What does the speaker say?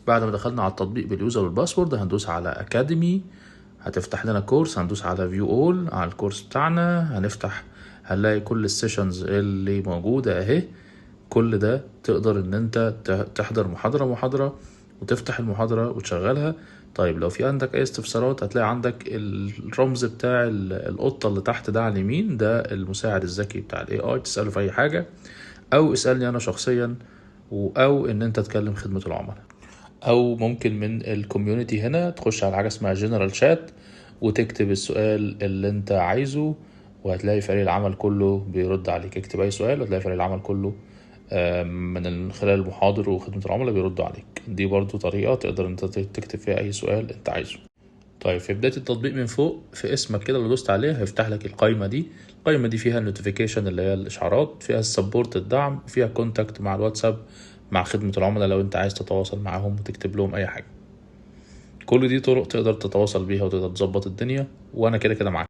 بعد ما دخلنا على التطبيق باليوزر والباسورد هندوس على اكاديمي، هتفتح لنا كورس، هندوس على فيو اول على الكورس بتاعنا، هنلاقي كل السيشنز اللي موجودة اهي. كل ده تقدر ان انت تحضر محاضرة وتفتح المحاضرة وتشغلها. طيب لو في عندك اي استفسارات هتلاقي عندك الرمز بتاع القطة اللي تحت ده على اليمين، ده المساعد الذكي بتاع الاي اي، تسأله في اي حاجة او اسألني انا شخصيا، او ان انت تكلم خدمة العملاء، او ممكن من الكوميونتي هنا تخش على حاجة اسمها جنرال شات وتكتب السؤال اللي انت عايزه، وهتلاقي فريق العمل كله بيرد عليك. اكتب اي سؤال وهتلاقي فريق العمل كله من خلال المحاضر وخدمة العملاء بيردوا عليك. دي برضو طريقة تقدر انت تكتب فيها اي سؤال انت عايزه. طيب في بداية التطبيق من فوق في اسمك كده لو دوست عليه هيفتح لك القائمة دي فيها النوتيفيكيشن اللي هي الاشعارات، فيها السبورت الدعم، فيها كونتاكت مع الواتساب مع خدمة العملاء لو انت عايز تتواصل معاهم وتكتب لهم اي حاجة. كل دي طرق تقدر تتواصل بيها وتقدر تظبط الدنيا، وانا كده كده معاك.